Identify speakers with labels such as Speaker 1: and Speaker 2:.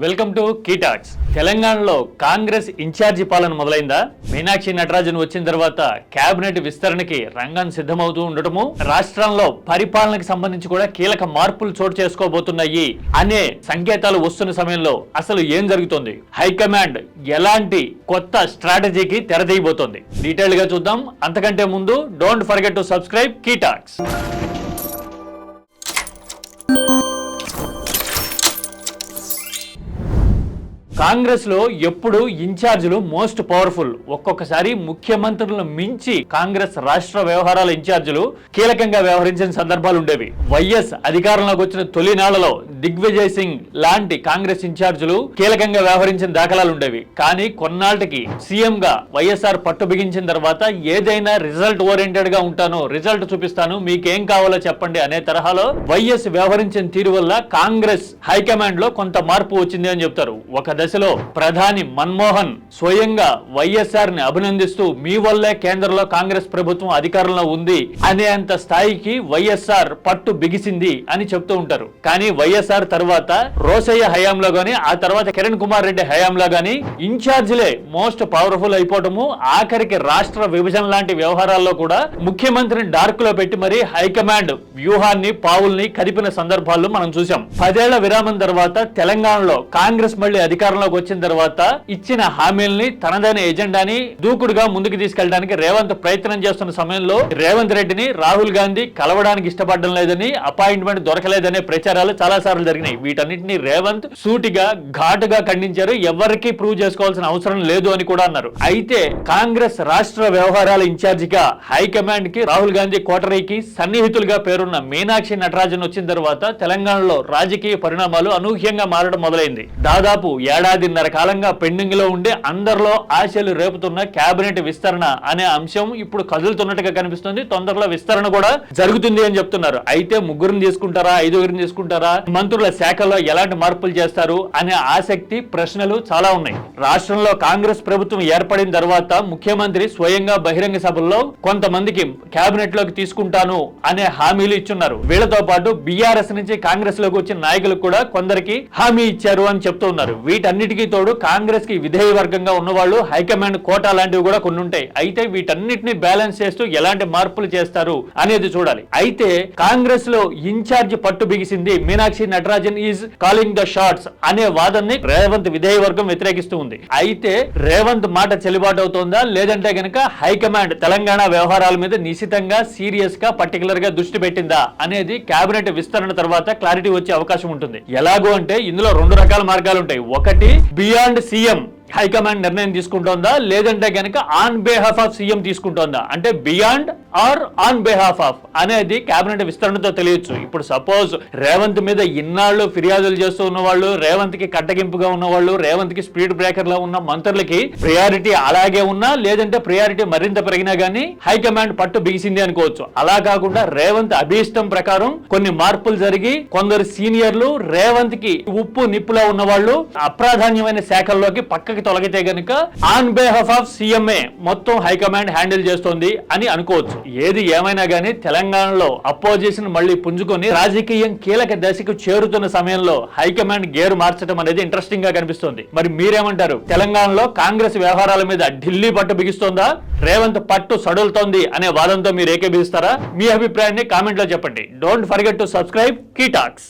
Speaker 1: Welcome to కీటాక్స్. తెలంగాణలో Congress incharge పాలన మొదలైందా? మీనాక్షి నటరాజన్ వచ్చిన తర్వాత కేబినెట్ విస్తరణకి రంగం సిద్ధమవుతూ ఉండటము, రాష్ట్రంలో పరిపాలనకు సంబంధించి కూడా కీలక మార్పులు చోటు చేసుకోబోతున్నాయి అనే సంకేతాలు వస్తున్న సమయంలో అసలు ఏం జరుగుతుంది? హైకమాండ్ ఎలాంటి కొత్త స్ట్రాటజీకి తెరదీయబోతోంది? డీటెయిల్ గా చూద్దాం. అంతకంటే ముందు డోంట్ ఫర్గెట్ టు సబ్స్క్రైబ్ కీటాక్స్. కాంగ్రెస్ లో ఎప్పుడు ఇన్ఛార్జీలు మోస్ట్ పవర్ఫుల్. ఒక్కొక్కసారి ముఖ్యమంత్రులను మించి కాంగ్రెస్ రాష్ట్ర వ్యవహారాల ఇన్ఛార్జీలు కీలకంగా వ్యవహరించిన సందర్భాలు ఉండేవి. వైఎస్ అధికారంలోకి వచ్చిన తొలినాళ్లలో దిగ్విజయ్ సింగ్ లాంటి కాంగ్రెస్ ఇన్ఛార్జీలు కీలకంగా వ్యవహరించిన దాఖలాలు ఉండేవి. కానీ కొన్నాళ్ళకి సీఎం గా వైఎస్ఆర్ పట్టు బిగించిన తర్వాత ఏదైనా రిజల్ట్ ఓరియంటెడ్ గా ఉంటాను, రిజల్ట్ చూపిస్తాను, మీకేం కావాలో చెప్పండి అనే తరహాలో వైఎస్ వ్యవహరించిన తీరు వల్ల కాంగ్రెస్ హైకమాండ్ లో కొంత మార్పు వచ్చింది అని చెప్తారు. ఒక దశలో ప్రధాని మన్మోహన్ స్వయంగా వైఎస్ఆర్ ని అభినందిస్తూ మీ వల్లే కేంద్రంలో కాంగ్రెస్ ప్రభుత్వం అధికారంలో ఉంది అనే అంత స్థాయికి వైఎస్ఆర్ పట్టు బిగిసింది అని చెప్తూ ఉంటారు. కానీ వైఎస్ఆర్ తర్వాత రోసయ్య హయాంలో గాని, ఆ తర్వాత కిరణ్ కుమార్ రెడ్డి హయాంలో గాని ఇన్ఛార్జీలే మోస్ట్ పవర్ఫుల్ అయిపోవటము, ఆఖరికి రాష్ట్ర విభజన లాంటి వ్యవహారాల్లో కూడా ముఖ్యమంత్రిని డార్క్ లో పెట్టి మరి హైకమాండ్ వ్యూహాన్ని పావుల్ని కదిపిన సందర్భాల్లో మనం చూసాం. 10 ఏళ్ల విరామం తర్వాత తెలంగాణలో కాంగ్రెస్ మళ్లీ అధికారంలోకి వచ్చిన తర్వాత ఇచ్చిన హామీల్ని, తనదైన ఎజెండాని దూకుడుగా ముందుకు తీసుకెళ్ళడానికి రేవంత్ ప్రయత్నం చేస్తున్న సమయంలో రేవంత్ రెడ్డిని రాహుల్ గాంధీ కలవడానికి ఇష్టపడడం లేదని, అపాయింట్మెంట్ దొరకలేదనే ప్రచారాలు చాలా సార్లు జరిగినాయి. వీటన్నిటిని రేవంత్ సూటిగా ఘాటుగా ఖండించారు. ఎవరికి ప్రూవ్ చేసుకోవాల్సిన అవసరం లేదు అని కూడా అన్నారు. అయితే కాంగ్రెస్ రాష్ట్ర వ్యవహారాల ఇన్ఛార్జిగా హైకమాండ్ కి రాహుల్ గాంధీ కోటరీకి సన్నిహితులుగా పేరున్న మీనాక్షి నటరాజన్ వచ్చిన తర్వాత తెలంగాణలో రాజకీయ పరిణామాలు అనూహ్యంగా మారడం మొదలైంది. దాదాపు ఏడాదిన్నర కాలంగా పెండింగ్ లో ఉండి అందరిలో ఆశలు రేపుతున్న కేబినెట్ విస్తరణ అనే అంశం ఇప్పుడు కదులుతున్నట్టుగా కనిపిస్తుంది. తొందరలో విస్తరణ కూడా జరుగుతుంది అని చెప్తున్నారు. అయితే 3 తీసుకుంటారా, 5 తీసుకుంటారా, మంత్రుల శాఖలో ఎలాంటి మార్పులు చేస్తారు అనే ఆసక్తి, ప్రశ్నలు చాలా ఉన్నాయి. రాష్ట్రంలో కాంగ్రెస్ ప్రభుత్వం ఏర్పడిన తర్వాత ముఖ్యమంత్రి స్వయంగా బహిరంగ సభల్లో కొంతమందికి కేబినెట్ లోకి తీసుకుంటాను అనే హామీలు ఇచ్చున్నారు. వీళ్లతో పాటు బీఆర్ఎస్ నుంచి కాంగ్రెస్ లోకి వచ్చిన నాయకులు కూడా కొందరికి హామీ ఇచ్చారు అని చెప్తున్నారు. వీటన్నిటికీ తోడు కాంగ్రెస్ కి విధేయ వర్గంగా ఉన్నవాళ్ళు హైకమాండ్ కోటా లాంటివి కూడా కొన్ని ఉంటాయి. అయితే వీటన్నిటిని బ్యాలెన్స్ చేస్తూ ఎలాంటి మార్పులు చేస్తారు అనేది చూడాలి. అయితే కాంగ్రెస్ లో ఇన్ఛార్జ్ పట్టు బిగిసింది. Meenakshi Natarajan is calling the shots అనే వాదనని రేవంత్ విధేయ వర్గం వ్యతిరేకిస్తూ ఉంది. అయితే రేవంత్ మాట చెల్లుబాటు అవుతోందా, లేదంటే గనక హైకమాండ్ తెలంగాణ వ్యవహారాల మీద నిశితంగా, సీరియస్ గా, పర్టికులర్ గా దృష్టి పెట్టిందా అనేది కేబినెట్ విస్తరణ తర్వాత క్లారిటీ వచ్చే అవకాశం ఉంటుంది. ఎలాగో అంటే ఇందులో 2 రకాల మార్గాలు ఉంటాయి. ఒకటి, బియాండ్ సీఎం హైకమాండ్ నిర్ణయం తీసుకుంటోందా, లేదంటే కనుక ఆన్ బిహాఫ్ ఆఫ్ సీఎం తీసుకుంటోందా, అంటే beyond or on behalf of అనేది కేబినెట్ విస్తరణతో తెలియచ్చు. ఇప్పుడు సపోజ్ రేవంత్ మీద ఇన్నాళ్ళు ఫిర్యాదులు చేస్తూ ఉన్న వాళ్ళు, రేవంత్ కి కట్టగింపుగా ఉన్న వాళ్ళు, రేవంత్ కి స్పీడ్ బ్రేకర్ లో ఉన్న మంత్రులకి ప్రయారిటీ అలాగే ఉన్నా, లేదంటే ప్రయారిటీ మరింత పెరిగినా గానీ హైకమాండ్ పట్టు బిగిసింది అనుకోవచ్చు. అలా కాకుండా రేవంత్ అభీష్టం ప్రకారం కొన్ని మార్పులు జరిగి కొందరు సీనియర్లు రేవంత్ కి ఉప్పు నిప్పులో ఉన్న వాళ్ళు అప్రాధాన్యమైన శాఖల్లోకి పక్కకి తొలగితే గనుక ఆన్ బిహాఫ్ ఆఫ్ సీఎంఏ మొత్తం హైకమాండ్ హ్యాండిల్ చేస్తోంది అని అనుకోవచ్చు. ఏది ఏమైనా గానీ తెలంగాణలో అపోజిషన్ మళ్ళీ పుంజుకొని రాజకీయం కీలక దశకు చేరుతున్న సమయంలో హైకమాండ్ గేరు మార్చడం అనేది ఇంట్రెస్టింగ్ గా కనిపిస్తోంది. మరి మీరేమంటారు? తెలంగాణలో కాంగ్రెస్ వ్యవహారాల మీద ఢిల్లీ పట్టు బిగిస్తోందా, రేవంత్ పట్టు సడులుతోంది అనే వాదంతో మీరు ఏకీభవిస్తారా? మీ అభిప్రాయాన్ని కామెంట్ లో చెప్పండి. Don't forget to subscribe కీటాక్స్.